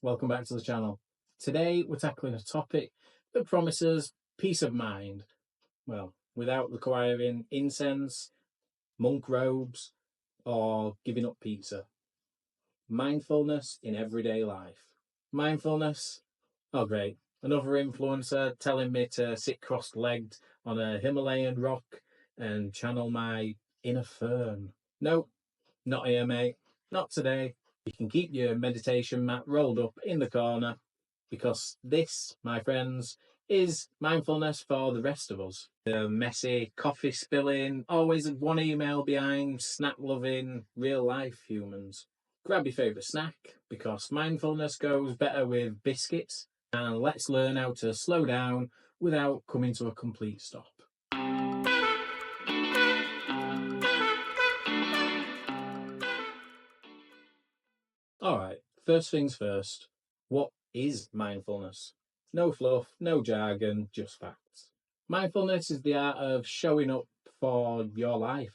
welcome back to the channel. Today we're tackling a topic that promises peace of mind. Well, without requiring incense, monk robes, or giving up pizza. Mindfulness in everyday life. Mindfulness? Oh great, another influencer telling me to sit cross-legged on a Himalayan rock and channel my inner fern. Nope, not here mate, not today. You can keep your meditation mat rolled up in the corner, because this, my friends, is mindfulness for the rest of us. The messy, coffee spilling, always one email behind, snack loving, real life humans. Grab your favourite snack, because mindfulness goes better with biscuits, and let's learn how to slow down without coming to a complete stop. Alright, first things first, what is mindfulness? No fluff, no jargon, just facts. Mindfulness is the art of showing up for your life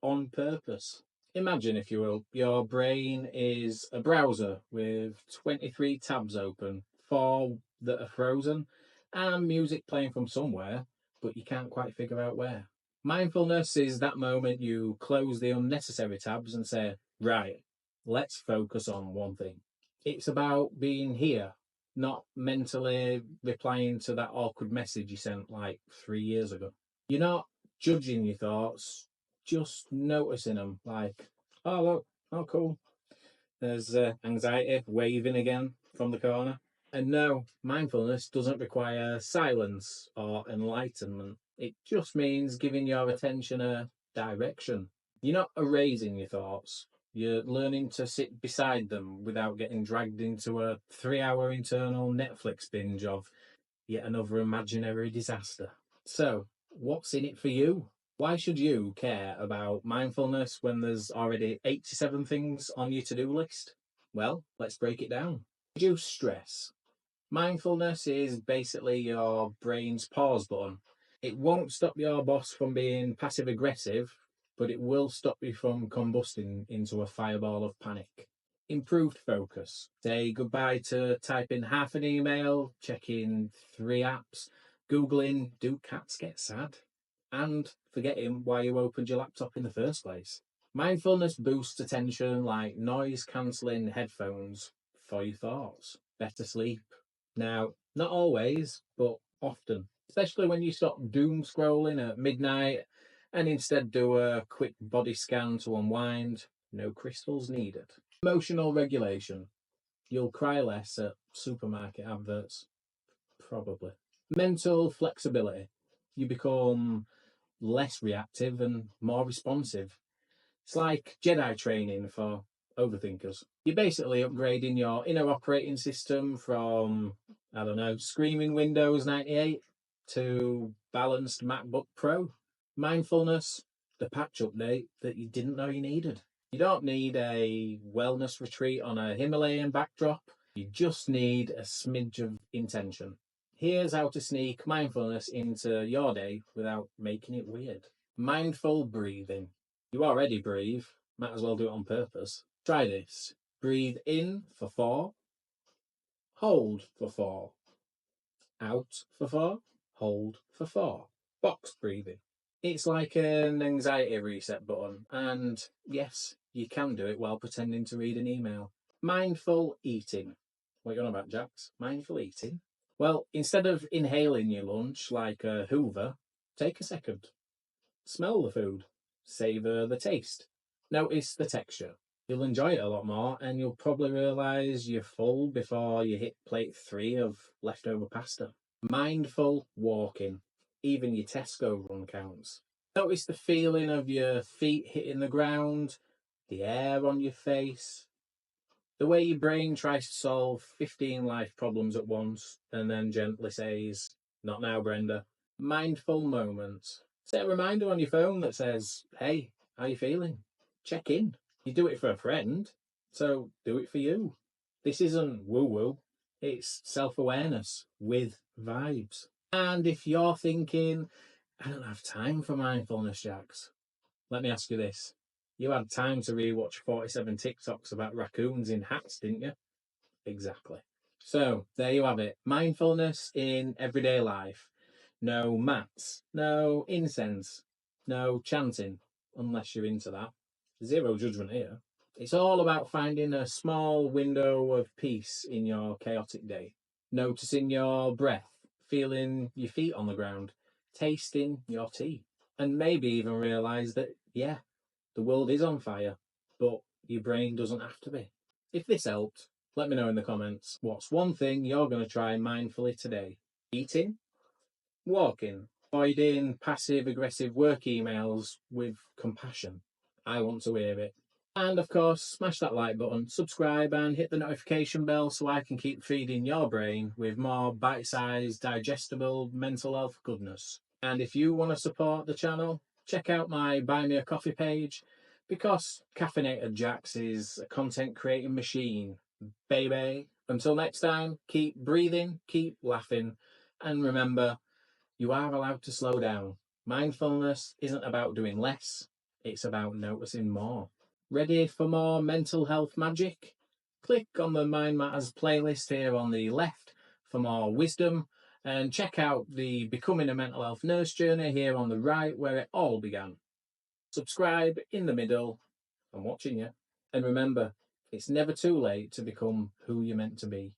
on purpose. Imagine, if you will, your brain is a browser with 23 tabs open, 4 that are frozen, and music playing from somewhere, but you can't quite figure out where. Mindfulness is that moment you close the unnecessary tabs and say, right, let's focus on one thing. It's about being here, not mentally replying to that awkward message you sent like 3 years ago. You're not judging your thoughts, just noticing them, like, oh look, oh cool, there's anxiety waving again from the corner. And no, mindfulness doesn't require silence or enlightenment. It just means giving your attention a direction. You're not erasing your thoughts. You're learning to sit beside them without getting dragged into a 3-hour internal Netflix binge of yet another imaginary disaster. So, what's in it for you? Why should you care about mindfulness when there's already 87 things on your to-do list? Well, let's break it down. Reduce stress. Mindfulness is basically your brain's pause button. It won't stop your boss from being passive aggressive, but it will stop you from combusting into a fireball of panic. Improved focus. Say goodbye to typing half an email, checking 3 apps, Googling, do cats get sad? And forgetting why you opened your laptop in the first place. Mindfulness boosts attention like noise-cancelling headphones for your thoughts. Better sleep. Now, not always, but often. Especially when you stop doom scrolling at midnight and instead do a quick body scan to unwind. No crystals needed. Emotional regulation. You'll cry less at supermarket adverts. Probably. Mental flexibility. You become less reactive and more responsive. It's like Jedi training for overthinkers. You're basically upgrading your inner operating system from, I don't know, screaming Windows 98 to balanced MacBook Pro. Mindfulness, the patch update that you didn't know you needed. You don't need a wellness retreat on a Himalayan backdrop. You just need a smidge of intention. Here's how to sneak mindfulness into your day without making it weird. Mindful breathing. You already breathe, might as well do it on purpose. Try this. Breathe in for 4, hold for 4, out for 4, hold for 4. Box breathing. It's like an anxiety reset button, and yes, you can do it while pretending to read an email. Mindful eating. What are you on about, Jax? Mindful eating? Well, instead of inhaling your lunch like a Hoover, take a second. Smell the food. Savour the taste. Notice the texture. You'll enjoy it a lot more, and you'll probably realise you're full before you hit plate 3 of leftover pasta. Mindful walking. Even your Tesco run counts. Notice the feeling of your feet hitting the ground, the air on your face, the way your brain tries to solve 15 life problems at once and then gently says, not now, Brenda. Mindful moments. Set a reminder on your phone that says, hey, how you feeling? Check in. You do it for a friend, so do it for you. This isn't woo-woo. It's self-awareness with vibes. And if you're thinking, I don't have time for mindfulness, Jax, let me ask you this. You had time to rewatch 47 TikToks about raccoons in hats, didn't you? Exactly. So there you have it. Mindfulness in everyday life. No mats, no incense, no chanting, unless you're into that. Zero judgment here. It's all about finding a small window of peace in your chaotic day. Noticing your breath, feeling your feet on the ground, tasting your tea, and maybe even realize that, yeah, the world is on fire, but your brain doesn't have to be. If this helped, let me know in the comments. What's one thing you're going to try mindfully today? Eating? Walking? Avoiding passive aggressive work emails with compassion? I want to hear it. And of course, smash that like button, subscribe, and hit the notification bell so I can keep feeding your brain with more bite sized, digestible mental health goodness. And if you want to support the channel, check out my Buy Me a Coffee page because Caffeinated Jacks is a content creating machine, baby. Until next time, keep breathing, keep laughing, and remember, you are allowed to slow down. Mindfulness isn't about doing less, it's about noticing more. Ready for more mental health magic? Click on the Mind Matters playlist here on the left for more wisdom, and check out the Becoming a Mental Health Nurse journey here on the right where it all began. Subscribe in the middle. I'm watching you. And remember, it's never too late to become who you're meant to be.